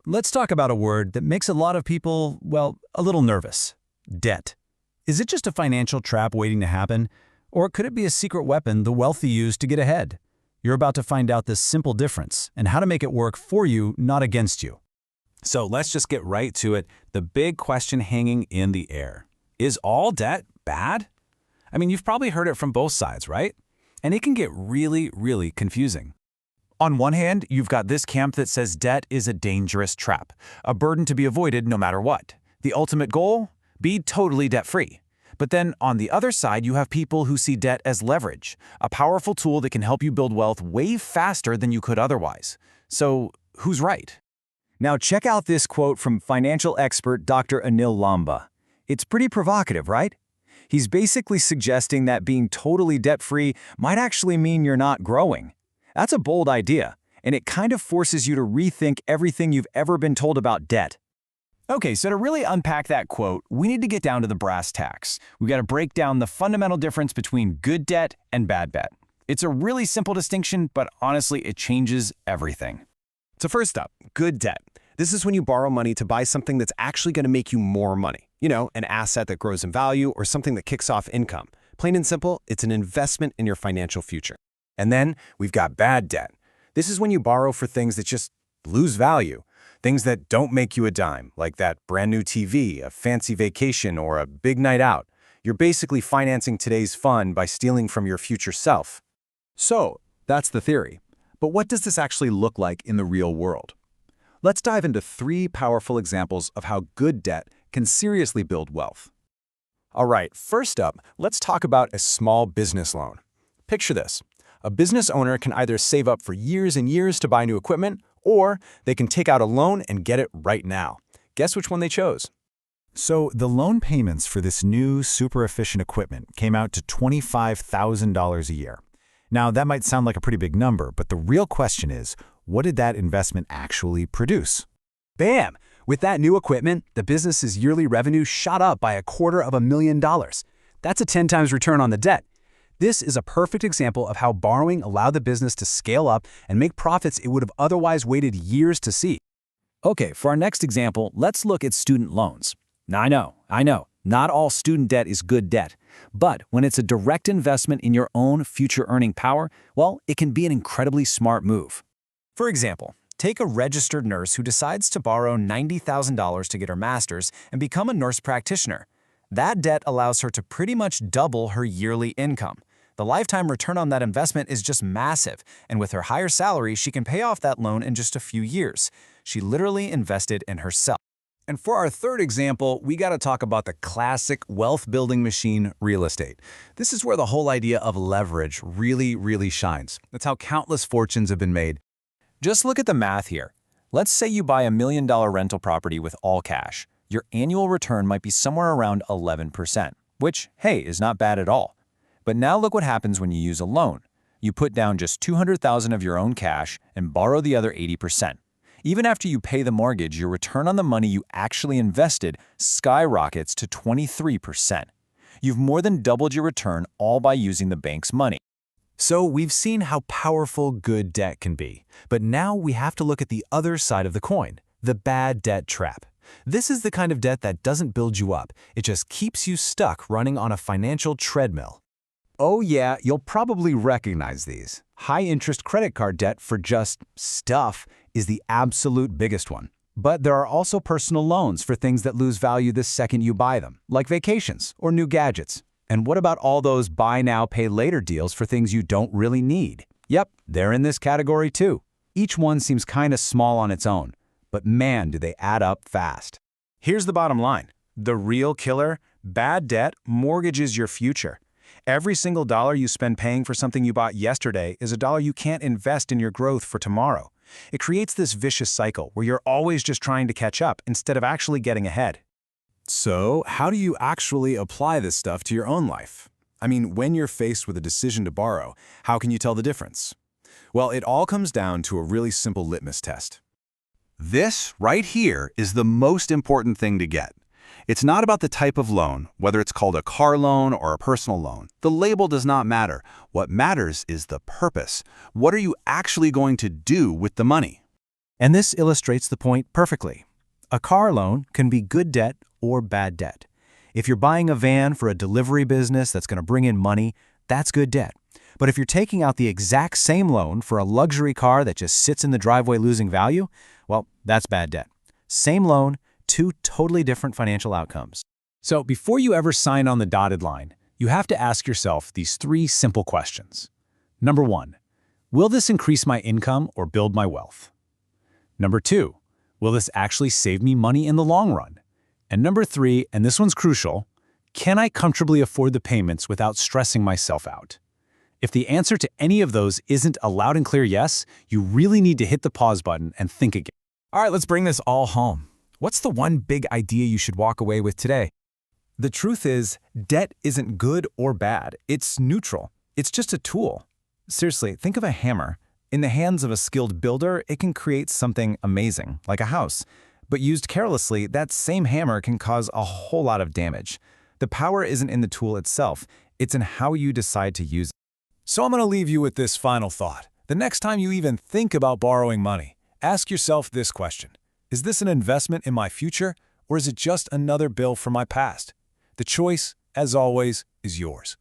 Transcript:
Let's talk about a word that makes a lot of people, well, a little nervous. Debt. Is it just a financial trap waiting to happen? Or could it be a secret weapon the wealthy use to get ahead? You're about to find out this simple difference and how to make it work for you, not against you. So let's just get right to it. The big question hanging in the air. Is all debt bad? I mean, you've probably heard it from both sides, right? And it can get really, really confusing. On one hand, you've got this camp that says debt is a dangerous trap, a burden to be avoided no matter what. The ultimate goal? Be totally debt-free. But then on the other side, you have people who see debt as leverage, a powerful tool that can help you build wealth way faster than you could otherwise. So who's right? Now check out this quote from financial expert Dr. Anil Lamba. It's pretty provocative, right? He's basically suggesting that being totally debt-free might actually mean you're not growing. That's a bold idea, and it kind of forces you to rethink everything you've ever been told about debt. Okay, so to really unpack that quote, we need to get down to the brass tacks. We've got to break down the fundamental difference between good debt and bad debt. It's a really simple distinction, but honestly, it changes everything. So first up, good debt. This is when you borrow money to buy something that's actually going to make you more money. You know, an asset that grows in value or something that kicks off income. Plain and simple, it's an investment in your financial future. And then we've got bad debt. This is when you borrow for things that just lose value. Things that don't make you a dime, like that brand new TV, a fancy vacation, or a big night out. You're basically financing today's fun by stealing from your future self. So, that's the theory. But what does this actually look like in the real world? Let's dive into 3 powerful examples of how good debt can seriously build wealth. All right, first up, let's talk about a small business loan. Picture this. A business owner can either save up for years and years to buy new equipment, or they can take out a loan and get it right now. Guess which one they chose? So the loan payments for this new super efficient equipment came out to $25,000 a year. Now that might sound like a pretty big number, but the real question is, what did that investment actually produce? Bam! With that new equipment, the business's yearly revenue shot up by $250,000. That's a 10 times return on the debt. This is a perfect example of how borrowing allowed the business to scale up and make profits it would have otherwise waited years to see. Okay, for our next example, let's look at student loans. Now, I know, not all student debt is good debt. But when it's a direct investment in your own future earning power, well, it can be an incredibly smart move. For example, take a registered nurse who decides to borrow $90,000 to get her master's and become a nurse practitioner. That debt allows her to pretty much double her yearly income. The lifetime return on that investment is just massive, and with her higher salary, she can pay off that loan in just a few years. She literally invested in herself. And for our third example, we got to talk about the classic wealth-building machine, real estate. This is where the whole idea of leverage really shines. That's how countless fortunes have been made. Just look at the math here. Let's say you buy $1 million rental property with all cash. Your annual return might be somewhere around 11%, which, hey, is not bad at all. But now look what happens when you use a loan. You put down just $200,000 of your own cash and borrow the other 80%. Even after you pay the mortgage, your return on the money you actually invested skyrockets to 23%. You've more than doubled your return all by using the bank's money. So we've seen how powerful good debt can be, but now we have to look at the other side of the coin, the bad debt trap. This is the kind of debt that doesn't build you up, it just keeps you stuck running on a financial treadmill. Oh yeah, you'll probably recognize these. High-interest credit card debt for just stuff is the absolute biggest one. But there are also personal loans for things that lose value the second you buy them, like vacations or new gadgets. And what about all those buy now, pay later deals for things you don't really need? Yep, they're in this category too. Each one seems kind of small on its own, but man, do they add up fast. Here's the bottom line. The real killer, bad debt mortgages your future. Every single dollar you spend paying for something you bought yesterday is a dollar you can't invest in your growth for tomorrow. It creates this vicious cycle where you're always just trying to catch up instead of actually getting ahead. So, how do you actually apply this stuff to your own life? I mean, when you're faced with a decision to borrow, how can you tell the difference? Well, it all comes down to a really simple litmus test. This right here is the most important thing to get. It's not about the type of loan, whether it's called a car loan or a personal loan. The label does not matter. What matters is the purpose. What are you actually going to do with the money? And this illustrates the point perfectly. A car loan can be good debt or bad debt. If you're buying a van for a delivery business that's going to bring in money, that's good debt. But if you're taking out the exact same loan for a luxury car that just sits in the driveway losing value, well, that's bad debt. Same loan, two totally different financial outcomes. So before you ever sign on the dotted line, you have to ask yourself these 3 simple questions. Number 1, will this increase my income or build my wealth? Number 2, will this actually save me money in the long run? And number 3, and this one's crucial, can I comfortably afford the payments without stressing myself out? If the answer to any of those isn't a loud and clear yes, you really need to hit the pause button and think again. All right, let's bring this all home. What's the one big idea you should walk away with today? The truth is, debt isn't good or bad. It's neutral. It's just a tool. Seriously, think of a hammer. In the hands of a skilled builder, it can create something amazing, like a house. But used carelessly, that same hammer can cause a whole lot of damage. The power isn't in the tool itself. It's in how you decide to use it. So I'm going to leave you with this final thought. The next time you even think about borrowing money, ask yourself this question. Is this an investment in my future, or is it just another bill from my past? The choice, as always, is yours.